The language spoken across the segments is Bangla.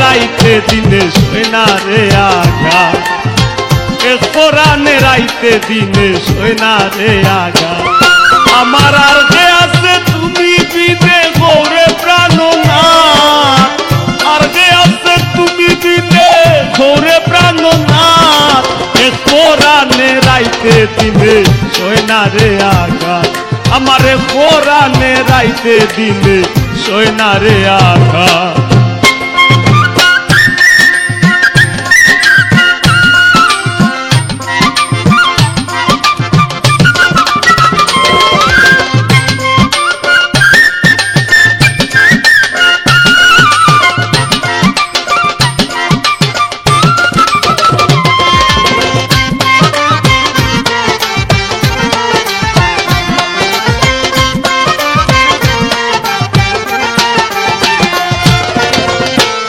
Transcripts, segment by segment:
রাইতে দিনে সৈনা রে আঘাত, এ কোরআনে রাইতে দিনে সৈনা রে আঘাত। আমার আর যে আছে তুমি বিনে গৌরে প্রাণনাথ, আর যে আছে তুমি বিনে গৌরে প্রাণনাথ, এ কোরআনে রাইতে দিনে সৈনা রে আঘাত, আমারে কোরআনে রাইতে দিনে সৈনা রে আঘাত।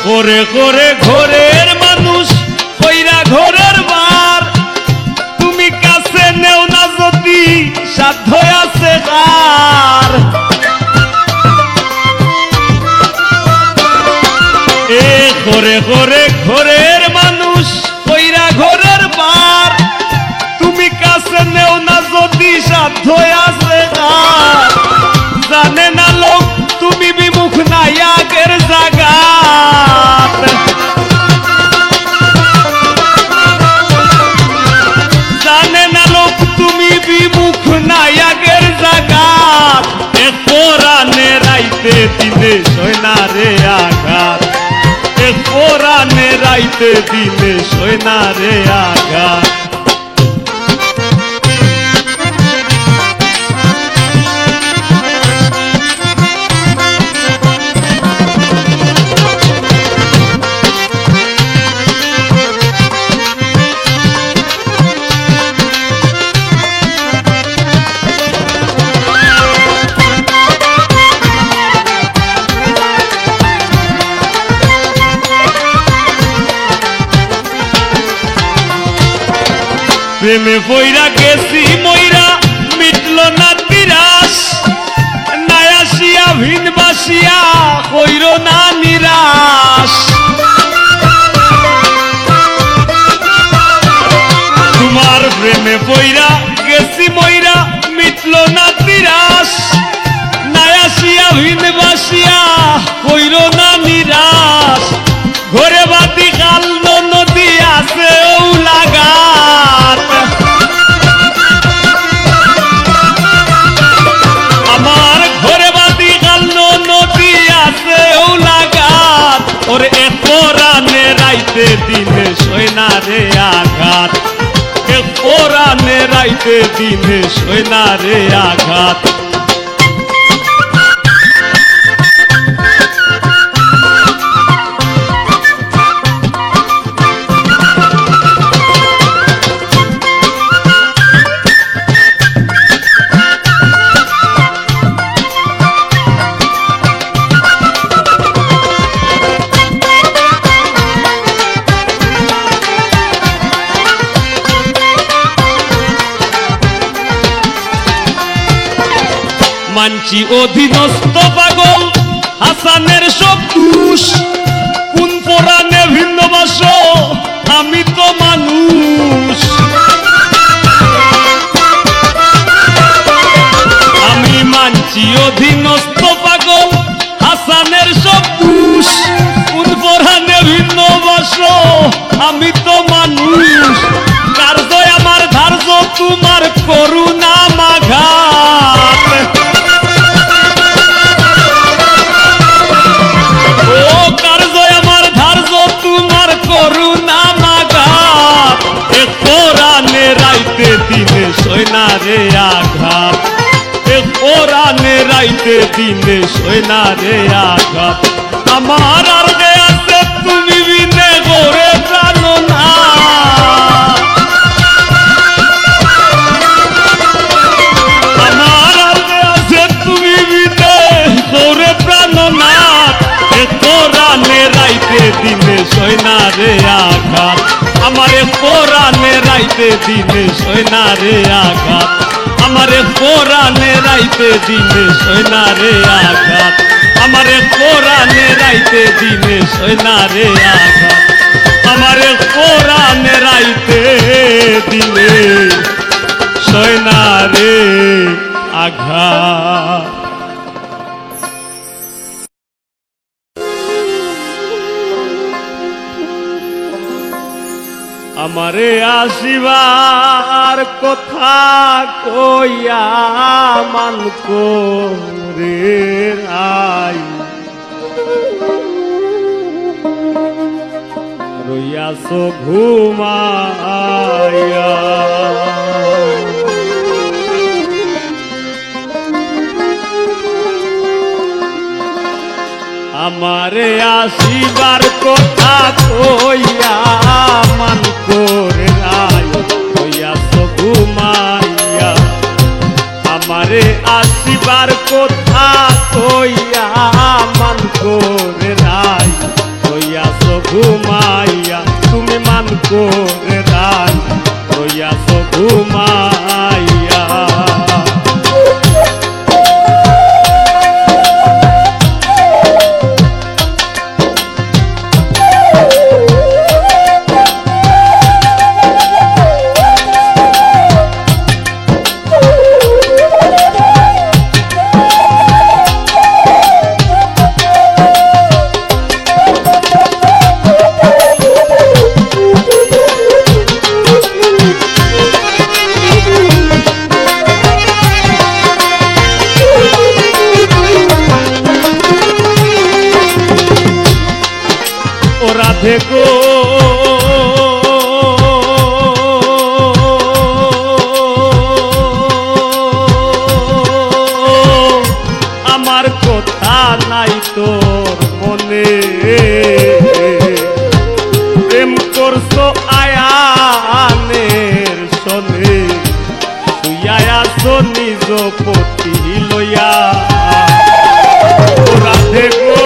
ঘরে ঘরে ঘরের মানুষ কইরা ঘরের বার, তুমি কাছে নেও না যদি সাধ্য আছে কার। এ ঘরে ঘরে ঘরের মানুষ কইরা ঘরের বার, তুমি কাছে নেও না যদি সাধ্য আছে কার। জানে না লোক তুমি বিমুখ নাই আগের জায়গা, জানে না লোক তুমি বিমুখ নাই আগের জায়গা। এ কোরআনে রাইতে দিনে সৈনা রে আঘাত, এ কোরআনে রাইতে দিনে সৈনা রে আঘাত। প্রেমে বইরা গেছি মইরা মিটল না তিরাস, নায়াসিয়া ভিন বাসিয়া কইর না নিরাশ। তোমার প্রেমে বইরা গেছি মইরা মিটল না তিরাস, নায়াসিয়া ভিন বাসিয়া কইর না নিরাশ। ঘরে বাতি কাল নদী আছে ও লাগাত, আমার ঘরে বাতি কাল নদী আছে ও লাগাত। ওরে এ কোরআনে রাইতে দিনে সৈনা রে আঘাত, এ কোরআনে রাইতে দিনে সৈনা রে আঘাত। মানছি অধীনস্থ পাগল হাসানের সব দোষ, কোন পুরাণে ভিন্ন বাস আমি তো মানুষ। আমি মানছি অধীনস্থ পাগল হাসানের সব দোষ, কোন পুরাণে ভিন্ন বাস আমি তো মানুষ। কার্য আমার ধার্য তোমার করুণা মাঘাত, দিনে সৈনা রে আঘাত, এ কোরআনে রাইতে দিনে সৈনা রে আঘাত। আমার আর যে আছে তুমি বিনে গৌরে প্রাণনাথ, আমার আর যে আছে তুমি বিনে গৌরে প্রাণনাথ, এ কোরআনে রাইতে দিনে সৈনা রে আঘাত, আমারে কোরআনে রাইতে দিনে সৈনা রে আঘাত, আমারে কোরআনে রাইতে দিনে সৈনা রে আঘাত। আমারে কোরআনে রাইতে দিনে সইনা রে আঘাত আমারে কোরআনে রাইতে দিনে সইনা রে আঘাত আমারে আসিবার কথা কইয়া মান করে আই রইয়াছ ঘুমাইয়া আমারে আসিবার কথা কইয়া মান করে নাই হইয়াছ ঘুমাইয়া আমারে আসিবার কথা কইয়া মান করে নাই হইয়াছ ঘুমাইয়া তুমি মান করে নাই হইয়াছ ঘুমাইয়া রাধে গো আমার কথা নাই তোর মনে প্রেম করছো আয়ানের সনে শুয়াছো নিজ পতি লইয়া রাধে গো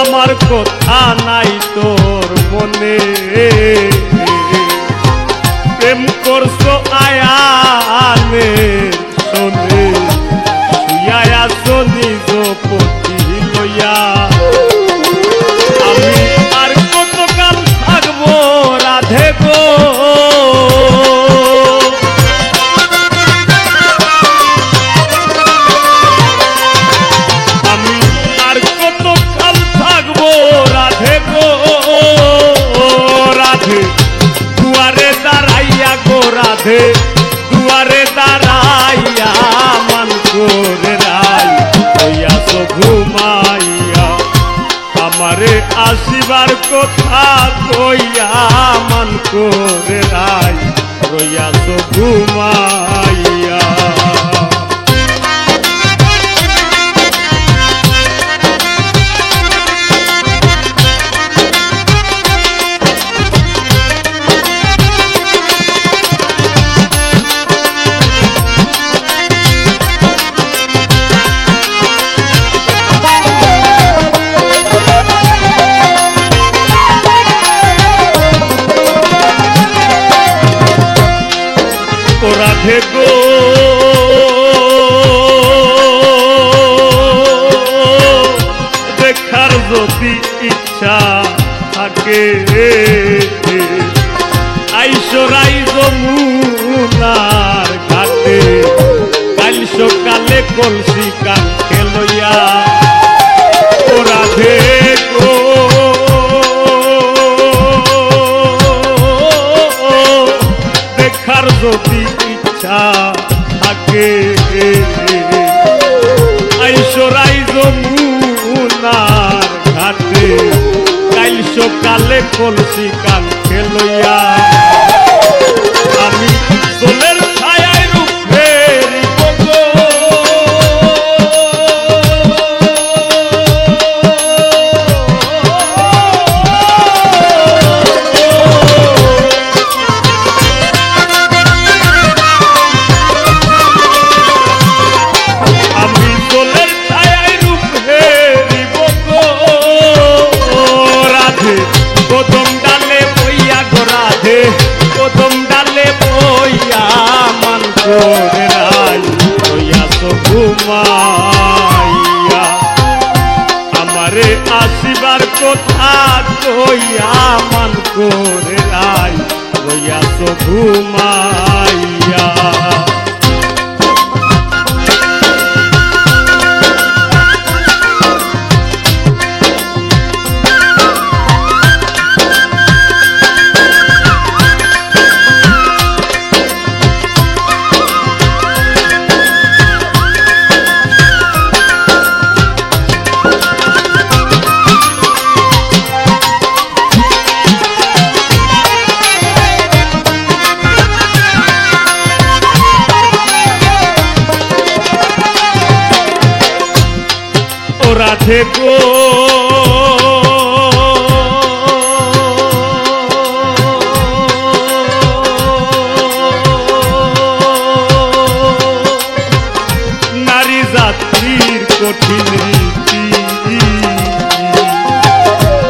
আমার কথা নাই তোর মনে প্রেম করছো আয়ানের শোনে শুয়াছো নিজ পতি লইয়া আমি আর কতকাল থাকবো রাধে গো আমি আর কতকাল থাকবো রাধে গো রাধে দুয়ারে দাঁড়াইয়া গো রাধে দুয়ারে দাঁড়াইয়া মান করে রাই হইয়াছ ঘুমাইয়া আমারে আসিবার কথা কইয়া মান করে রাই রইয়াছ ঘুমাইয়া রাধে গো দেখার যদি ইচ্ছা থাকে আইসো রাইজ মুনার ঘাটে কাল সকালে কলসি কাঁখে লইয়া ও রাধে গো দেখার যদি ইচ্ছা থাকে আইসো রাইজ মুনার ঘাটে কাল সকালে কলসি কাঁখে লইয়া আমি দোলের ছায়ায় রূপ ফেরিব গো কদম ডালে ঘুমাইয়া আমারে আসিবার কথা কইয়া মান করে রাই রইয়াছ ঘুমাইয়া রাধে গো নারী জাতির কঠিন রীতি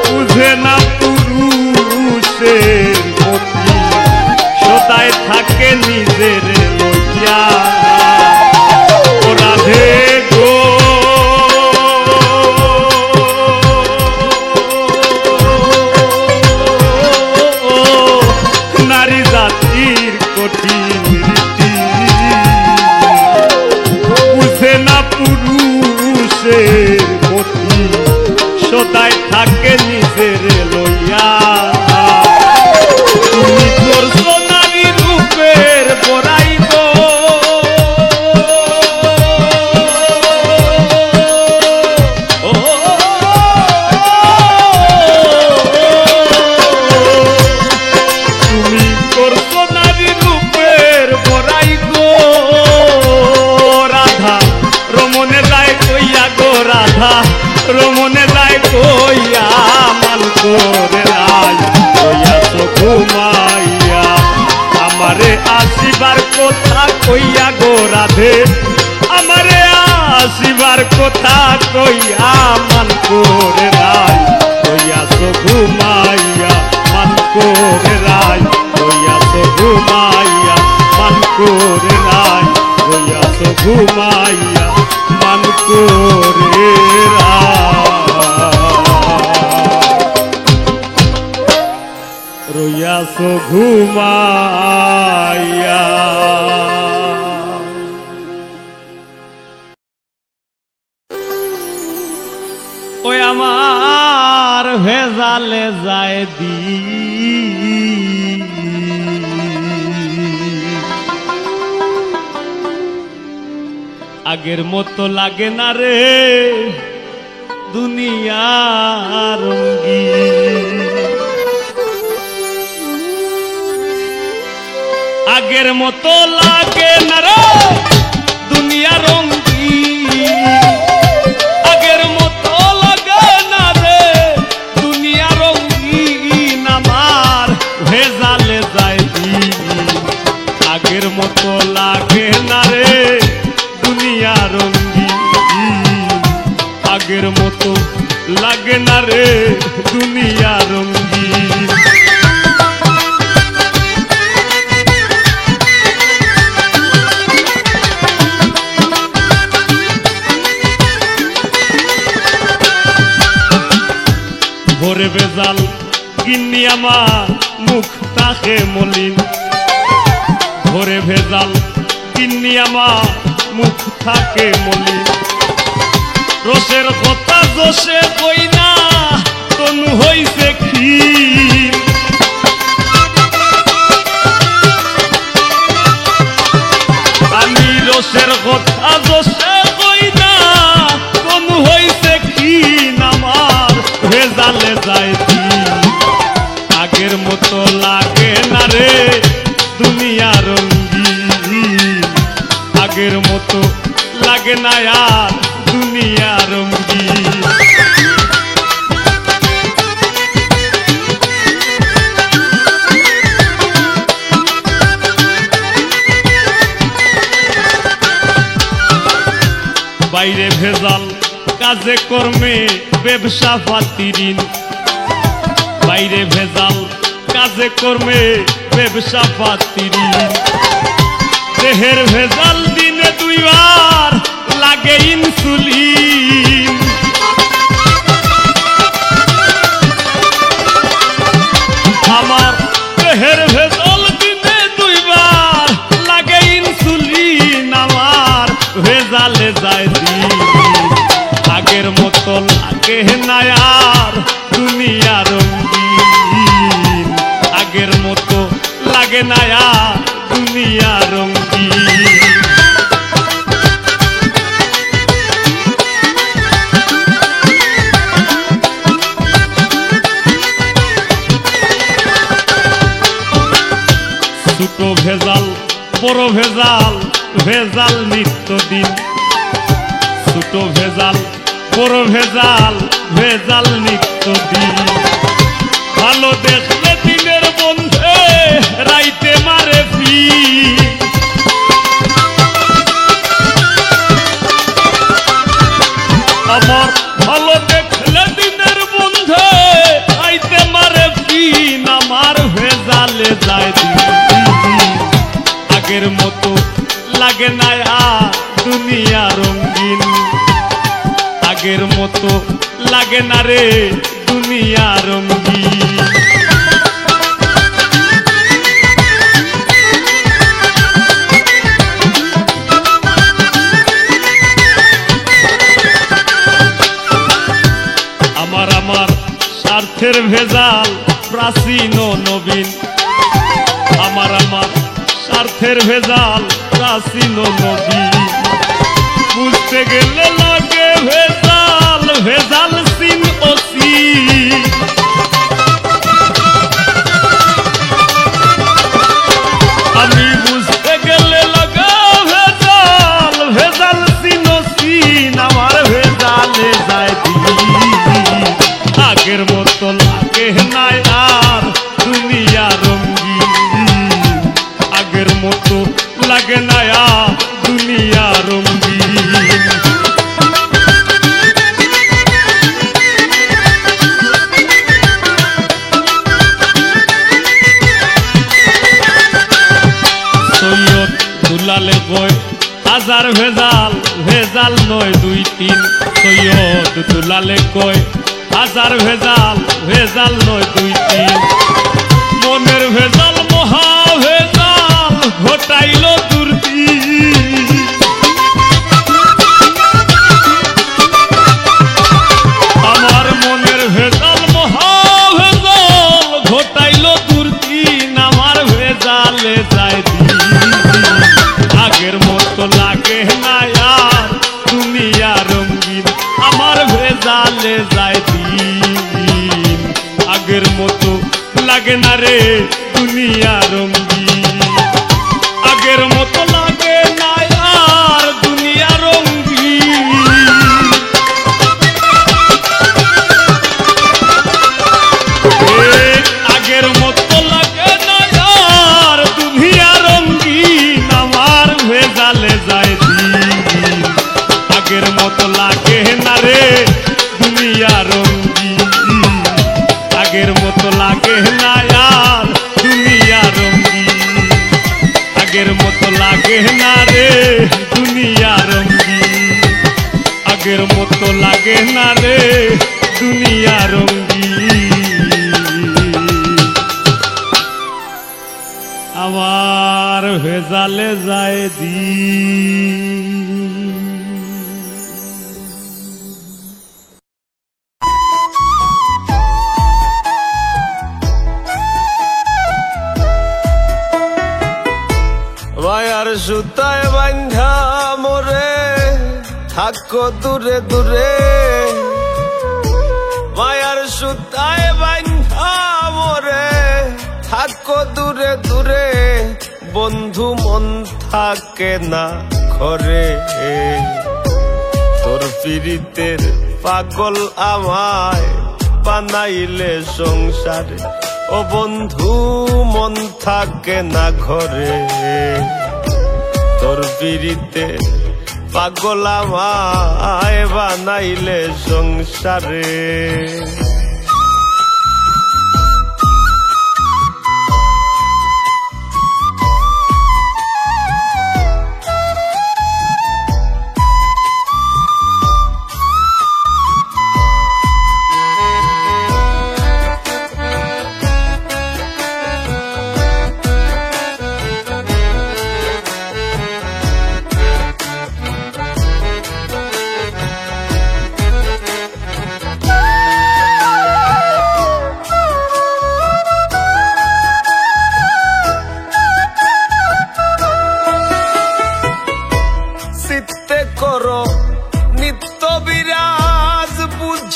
বুঝে না পুরুষের মতি সদায় থাকে নিজের লইয়া ও রাধে গো সদায় থাকে নিজের লইয়া তুমি করছো নারী রূপের বড়াই গো তুমি করছো নারী রূপের বড়াই গো রাধা রমনে যায় কইয়া গো রাধা রমনে যায় কইয়া মান করে রাই রইয়াছ ঘুমাইয়া আমারে আসিবার কথা কইয়া গো রাধে আমারে আসিবার কথা কইয়া মান করে রাই রইয়াছ ঘুমাইয়া মান করে রাই রইয়াছ ঘুমাইয়া মান করে রাই রইয়াছ ঘুমাইয়া মান করে রইয়াছ ঘুমাইয়া ওই আমার ভেজালে যায় দি আগের মতো লাগে না রে দুনিয়ার রঙ্গি আগের মতো লাগে না রে দুনিয়া রঙ্গি আগের মতো লাগে না রে দুনিয়া রঙ্গি আমার ভেজালে যায় আগের মতো লাগে না রে দুনিয়া রঙ্গি আগের মতো লাগে না রে দুনিয়া রঙ্গি ভোরে ভেজাল গিন্নি আমার মুখ তাকে মলিন ভোরে ভেজাল গিন্নি আমার মুখ থাকে মলিন রসের কথা জোশে কই না তনু হইছে ক্ষীণ আমি রসের কথা জোশে কই না তনু হইছে ক্ষীণ আমার ভেজালে যায় আগের মতো লাগে না রে দুনিয়া রঙ্গি আগের মতো লাগে না আর দুনিয়া রঙ্গি বাইরে ভেজাল কাজে কর্মে ব্যবসা পাতি ঋণ বাইরে ভেজাল কাজে কর্মে ব্যবসা পাতি ঋণ দেহের ভেজাল দিনে দুইবার লাগে ইনসুলিন। আমার দেহের ভেজাল দিনে দুইবার লাগে ইনসুলিন, আমার ভেজালে যায় দিন। আগের মতো লাগে না আর দুনিয়া রঙিন, আগের মতো লাগে না আর দুনিয়া রঙিন। ছোট ভেজাল বড় ভেজাল, ভেজাল নিত্যদিন। ছোট ভেজাল বড় ভেজাল, ভেজাল নিত্যদিন। ভালো দেখলে দিনের বন্ধে রাইতে মারে ফির। আমার ভালো দেখলে দিনের বন্ধে রাইতে মারে ফির। আমার ভেজালে যায় দিন। আগের মতো লাগে না আর দুনিয়া রঙিন, আগের মতো লাগে না রে দুনিয়া রঙিন। আমার স্বার্থের ভেজাল প্রাচীন ও নবীন। আমার স্বার্থের ভেজাল প্রাচীন ও নবীন। বুঝতে গেলে লাগে ভেজাল, ভেজাল সিন ও সিন। আমি বুঝতে গেলে লাগে ভেজাল, ভেজাল সিন ও সিন। আমার ভেজালে যায় দিন। আগের মতো লাগে না আর দুনিয়া রঙিন, আগের মতো লাগে না আর দুনিয়া রঙিন। সৈয়দ দুলালে কয় হাজার ভেজাল, ভেজাল নয় দুই তিন। সৈয়দ দুলালে কয় হাজার ভেজাল, ভেজাল নয় দুই তিন। মনের ভেজাল মহা ভেজাল ঘটাইল দুর্দিন। আমার মনের ভেজাল মহা ভেজাল ঘটাইল দুর্দিন। আমার ভেজালে যায় দিন। আগের মতো লাগে না আর দুনিয়া রঙিন। আমার ভেজালে যায় দিন। আগের মতো লাগে না রে দুনিয়া রঙিন, আগের মতো লাগে না আর দুনিয়া রঙিন। আগের মতো লাগে না আর দুনিয়া রঙিন। আমার ভেজালে যায় দিন। আগের মতো লাগে না রে দুনিয়া রঙিন, আগের মতো লাগে না আর দুনিয়া রঙিন। আগের মতো লাগে না রে দুনিয়া রঙিন, আগের মতো লাগে না রে দুনিয়া রঙিন। আমার ভেজালে যায় দিন। মায়ার সুতায় বান্ধা মোরে থাকো দূরে দূরে। মায়ার সুতায় বান্ধা মোরে থাকো দূরে দূরে। বন্ধু মন থাকে না ঘরে। তোর পীড়িতের পাগল আমায় বানাইলে সংসারে। ও বন্ধু মন থাকে না ঘরে। তোর পীড়িতের পাগল আমায় বানাইলে সংসারে।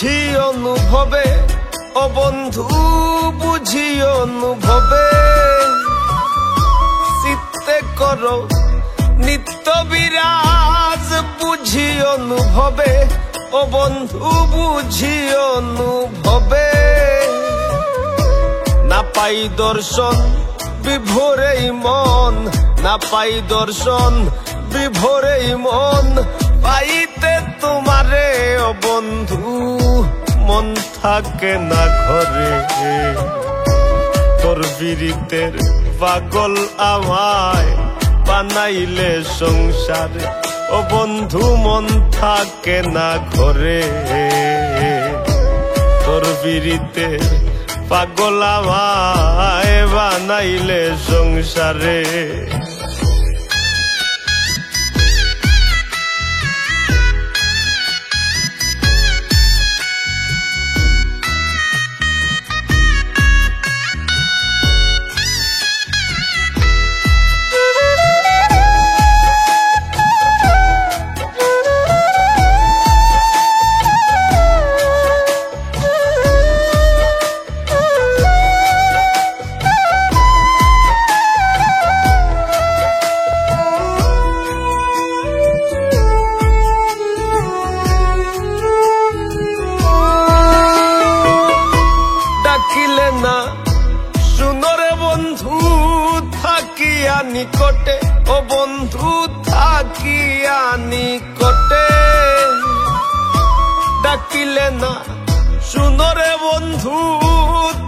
বুঝি অনুভবে, ও বন্ধু বুঝি অনুভবে, চিত্তে করো নিত্য বিরাজ বুঝি অনুভবে, ও বন্ধু বুঝি অনুভবে। না পাই দর্শন বিভোরেই মন, না পাই দর্শন বিভোরেই মন, পাইতে তোমারে ও বন্ধু মন থাকে না ঘরে। তোর বিরিতের পাগল আমায় বানাইলে সংসারে, ও বন্ধু মন থাকে না ঘরে। তোর বিরিতের পাগল আমায় বানাইলে সংসারে। নিকটে, ও বন্ধু থাকিয়া নিকটে, ডাকিলে না শুনরে বন্ধু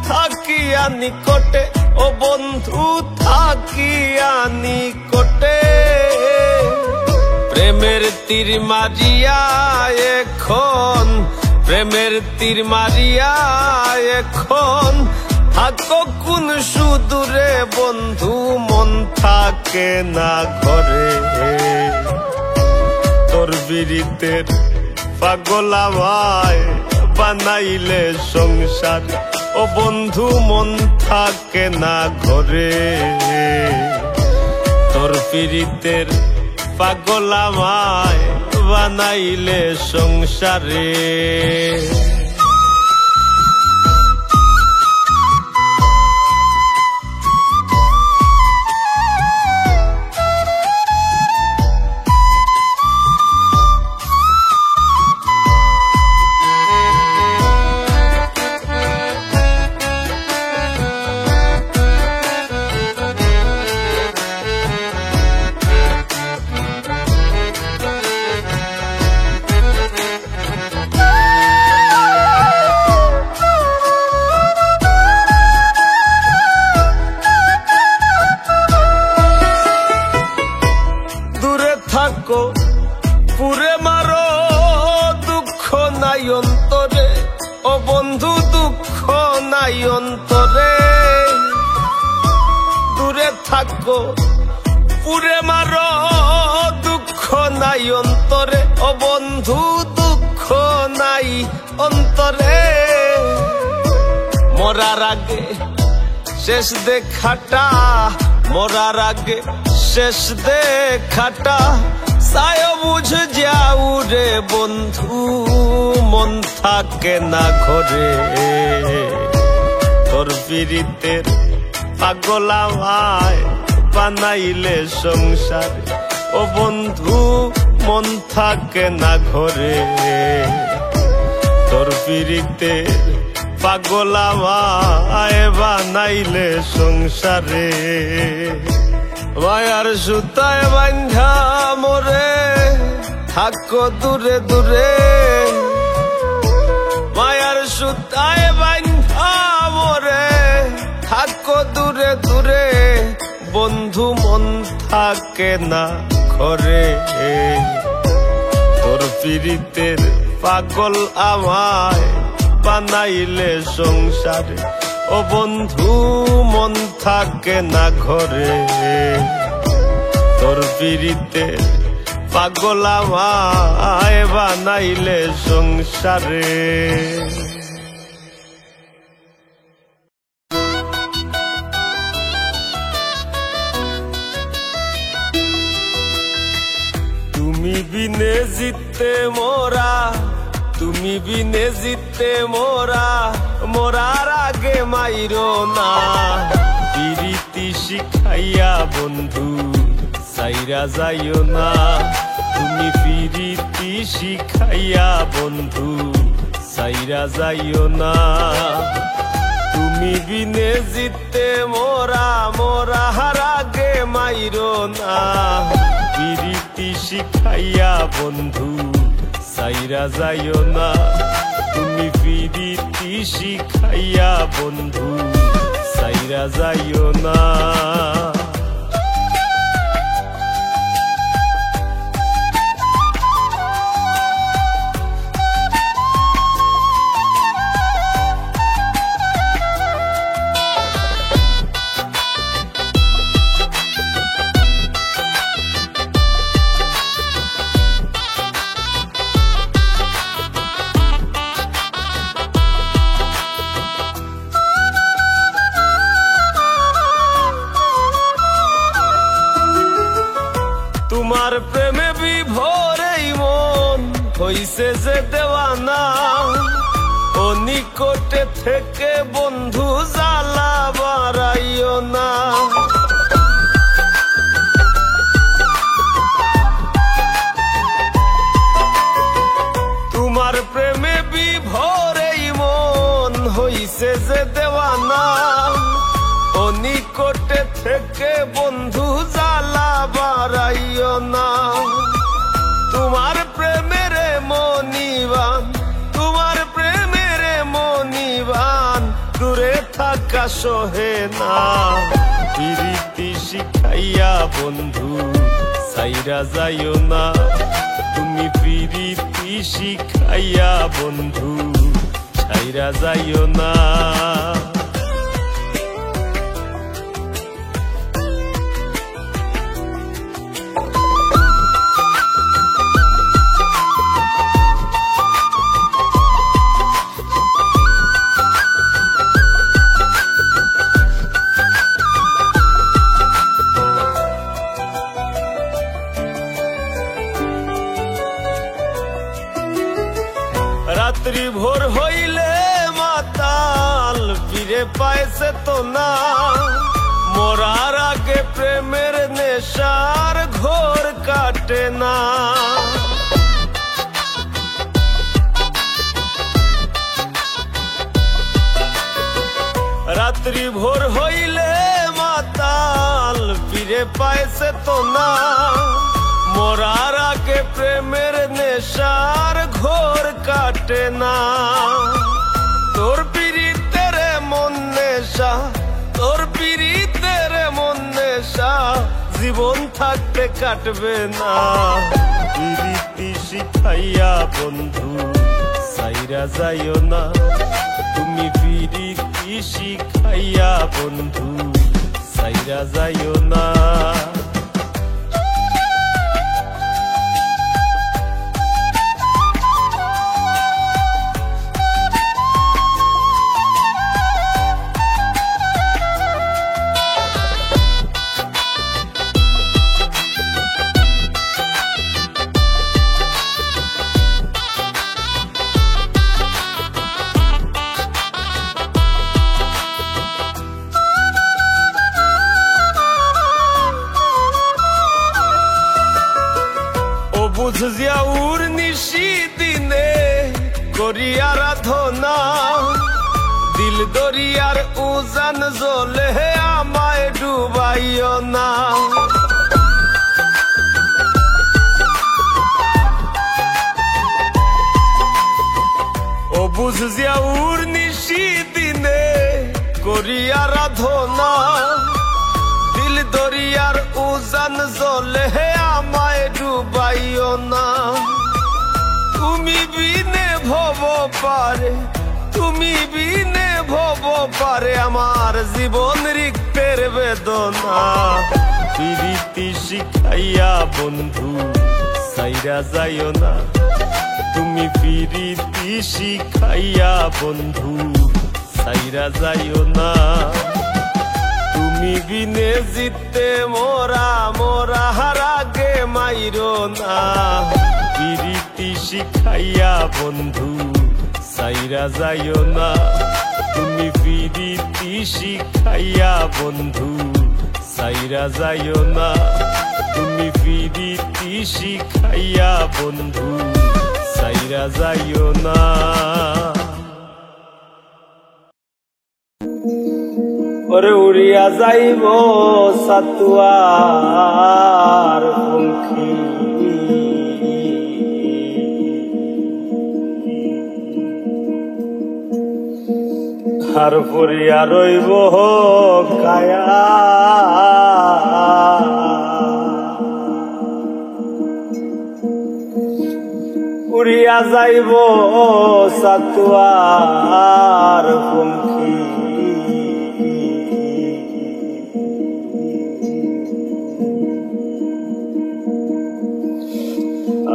থাকিয়া নিকটে, ও বন্ধু থাকিয়া নিকটে। প্রেমের তীর মারিয়া এখন, প্রেমের তীর মারিয়া এখন, থাকো কোন সুদূরে বন্ধু মন থাকে না ঘরে। তোর বিরিতের পাগল আমায় বানাইলে সংসার, ও বন্ধু মন থাকে না ঘরে। তোর বিরিতের পাগল আমায় বানাইলে সংসারে। পুরে মারো দুঃখ নাই অন্তরে, ও বন্ধু দুঃখ নাই অন্তরে। দূরে থাকো পুরে মারো দুঃখ নাই অন্তরে, ও বন্ধু দুঃখ নাই অন্তরে। মরার আগে শেষ দেখাটা, মরার আগে শেষ দেখাটা, সায় বুঝ যাও রে বন্ধু মন থাকে না ঘরে। তোর বিরিতের পাগল আমায় বানাইলে সংসার, ও বন্ধু মন থাকে না ঘরে। তোর বিরিতের পাগল আমায় বানাইলে সংসারে। মায়ার সুতায় বান্ধা মোরে থাকো দূরে দূরে, মায়ার সুতায় বান্ধা মোরে থাকো দূরে দূরে, বন্ধু মন থাকে না ঘরে। তোর পিরিতের পাগল আমায় বানাইলে সংসারে, ও বন্ধু মন থাকে না ঘরে। তোর পিরিতের পাগল আমায় বানাইলে সংসারে। তুমি বিনে জিততে মোরা, তুমি বিনে জিততে মোরা মোরার আগে মাইরো না পিরিতি শিখাইয়া বন্ধু সাইরা যাইও না তুমি পিরিতি শিখাইয়া বন্ধু সাইরা যাইও না তুমি বিনে জিততে মোরা মোরার আগে মাইরো না পিরিতি শিখাইয়া বন্ধু সাইরা যাইও না তুমি পিরিতি শিখাইয়া বন্ধু সাইরা যাইও না তোমার প্রেমে বিভোরেই মন হইছে যে দেওয়ানা ও নিকটে থেকে বন্ধু জ্বালা বাড়াইও না তোমার প্রেমে বিভোরেই মন হইছে যে দেওয়ানা ও নিকটে থেকে বন্ধু জ্বালা বাড়াইও না তোমার প্রেমের মনিবান তোমার প্রেমের মনিবান দূরে থাকা সহে না পিরিতি শিখাইয়া বন্ধু সাইরা যাইও না তুমি পিরিতি শিখাইয়া বন্ধু সাইরা যাইও না রাত্রি ভোর হইলে মাতাল ফিরে পাইছে তো না মরার আগে প্রেমের নেশার ঘোর কাটে না রাত্রি ভোর হইলে মাতাল ফিরে পাইছে তো না মরার আগে প্রেমের নেশার ঘোর কাটে না তোর পিরিতের মন নেশা তোর পিরিতের মন নেশা জীবন থাকতে কাটবে না পিরিতি শিখাইয়া বন্ধু সাইরা যাইও না তুমি পিরিতি শিখাইয়া বন্ধু সাইরা যাইও না বুঝিয়া উর নিশি দিনে করি আরাধনা দিল দরিয়ার উজান জ্বলে আমায় ডুবাইও না ও বুঝিয়া উর নিশি দিনে করি আরাধনা দিল দরিয়ার উজান জ্বলে আমায় ডুবাইও না তুমি বিনে ভব পারে তুমি বিনে ভব পারে আমার জীবন রিক্তের বেদনা পিরিতি শিখাইয়া বন্ধু সাইরা যাইও না তুমি পিরিতি শিখাইয়া বন্ধু সাইরা যাইও না তুমি বিনে জিততে মোরা মোরা হারাগে মাইরো না পিরিতি শিখাইয়া বন্ধু সাইরা যাইও না, তুমি প্রীতি শিখাইয়া বন্ধু সাইরা যাইও না, তুমি প্রীতি শিখাইয়া বন্ধু সাইরা যাইও না। ওরে উড়িয়া যাইব সাতুয়ার পঙ্খী, আর পড়িয়া রইব কায়া, উড়িয়া যাইব সাতুয়ার পঙ্খী,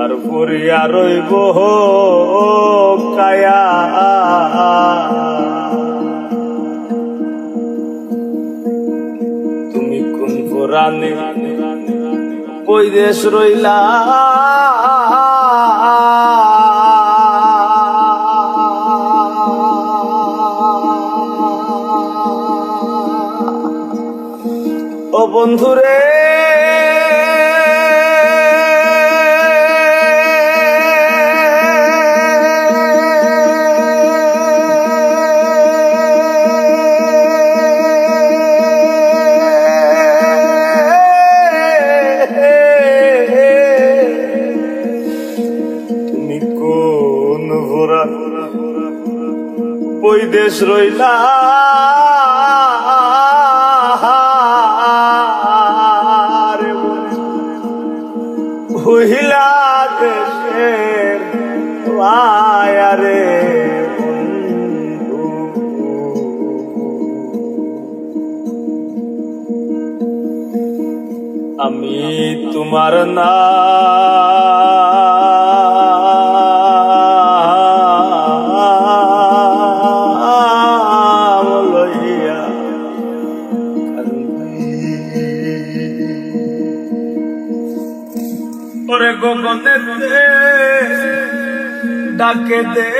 আর পড়িয়া রইব কায়া। তুমি কোন পুরাণে বৈদেশ রইলা, ও বন্ধুরে ওই দেশ রইলা, হইলা দেশের মায়ারে আমি তোমার না গোপনে ডাকে দে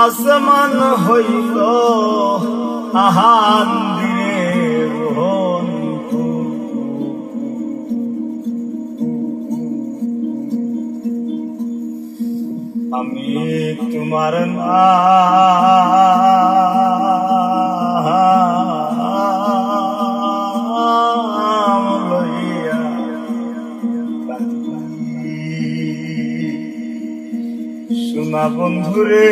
আসমান হইল আহান দিয়ে বন্ধু, আমি তোমার না শোনা বন্ধুরে,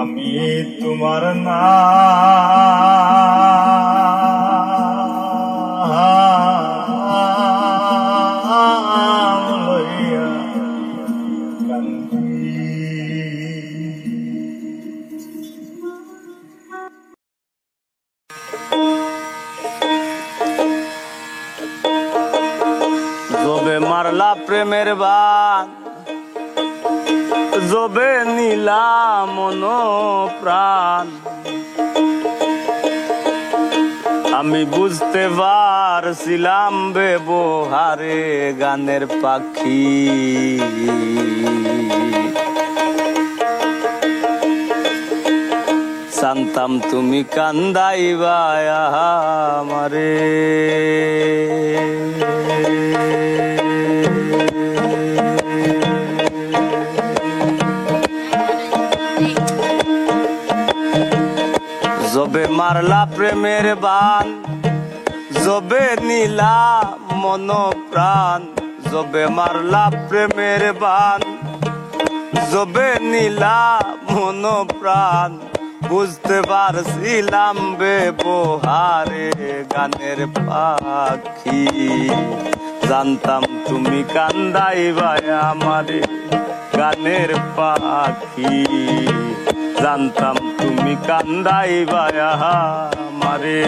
আমি তোমার না লইয়া কান্দি। জবে মারলা প্রেমের বান, জবে নীলা মন প্রাণ, আমি বুঝতে পারছিলাম ব্যবহারে গানের পাখি, জানতাম তুমি কান্দাইবা আমারে। জবে মারলা প্রেমের বান, জবে নীলা মন প্রাণ, জবে মারলা প্রেমের বান, জবে নীলা মন প্রাণ, বুঝতে পারছিলাম ব্যবহারে গানের পাখি, জানতাম তুমি কান্দাইবা আমারে গানের পাখি, জানতাম তুমি কান্দাইবা আমারে।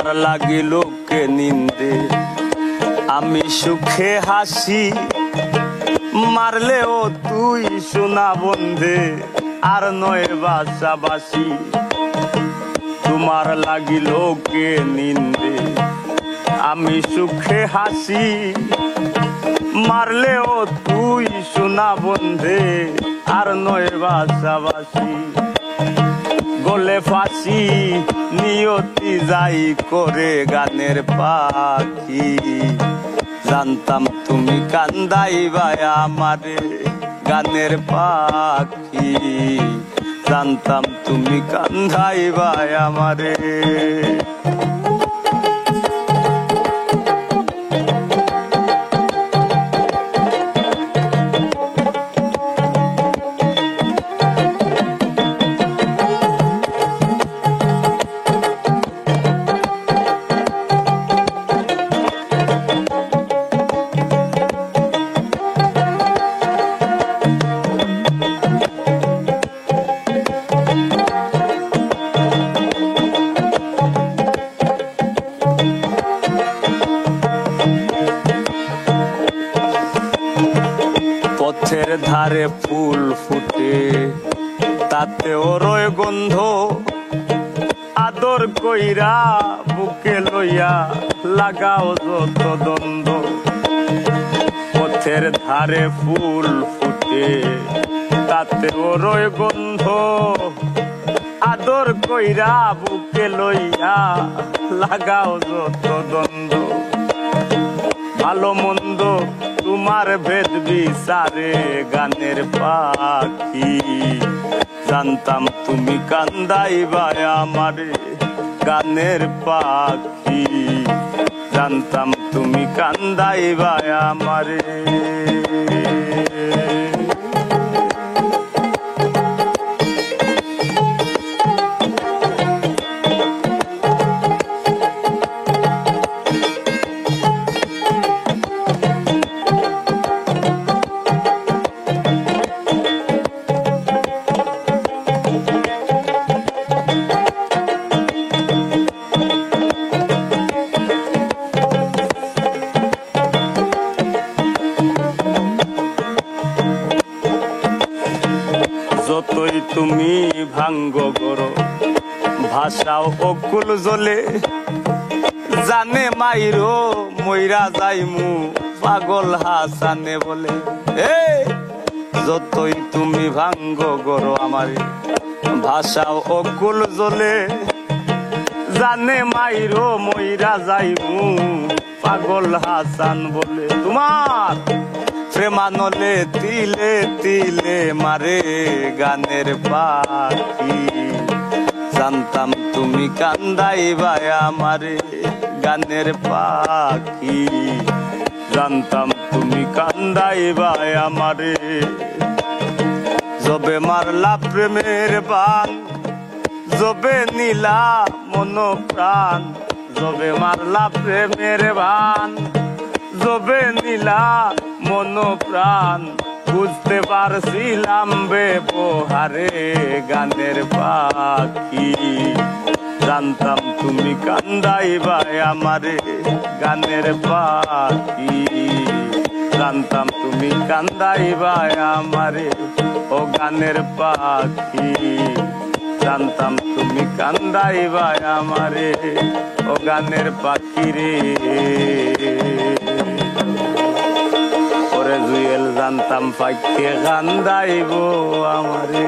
তোমার লাগি লোকে নিন্দে আমি সুখে হাসি মারলেও তুই সোনা বন্ধে আর নয় বাসাবাসি তোমার লাগি লোকে নিন্দে আমি সুখে হাসি মারলেও তুই সোনা বন্ধে আর নয় বাসাবাসি গলে ফাঁসি নিয়তি যাই করে গানের পাখি জানতাম তুমি কান্দাইবা আমারে গানের পাখি জানতাম তুমি কান্দাইবা আমারে পথের ধারে ফুল ফুটে তাতে ওরয় গন্ধ আদর কইরা বুকে লইয়া লাগাও যত দ্বন্দ্ব পথের ধারে ফুল ফুটে তাতে ওরয় গন্ধ আদর কইরা বুকে লইয়া লাগাও যত দ্বন্দ্ব ভালো মন্দ তোমার ভেদ বিচারে গানের পাখি জানতাম তুমি কান্দাইবা আমারে গানের পাখি জানতাম তুমি কান্দাইবা আমারে যতই তুমি ভাঙ্গ করো ভাষাও অকুল জ্বলে জানে মাইরো মইরা যাইমু পাগল হাসানে বলে যতই তুমি ভাঙ্গ করো আমারে ভাষাও অকুল জ্বলে জানে মাইরো মইরা যাইমু পাগল হাসান বলে তোমার প্রেমানলে তিলে তিলে মারে গানের পাখি জানতাম তুমি কান্দাইবা আমারে গানের পাখি জানতাম তুমি কান্দাইবা আমারে যবে মারলা প্রেমের বান যবে নীলা মন প্রাণ যবে মারলা প্রেমের বান যবে নীলা মন প্রাণ বুঝতে পারছিলাম ব্যবহারে গানের পাখি জানতাম তুমি কান্দাইবা আমারে গানের পাখি জানতাম তুমি কান্দাইবা আমারে ও গানের পাখি জানতাম তুমি কান্দাইবা আমারে ও গানের পাখি রে ওরে জুয়েল জানতাম পাইকে কান্দাইব আমারে।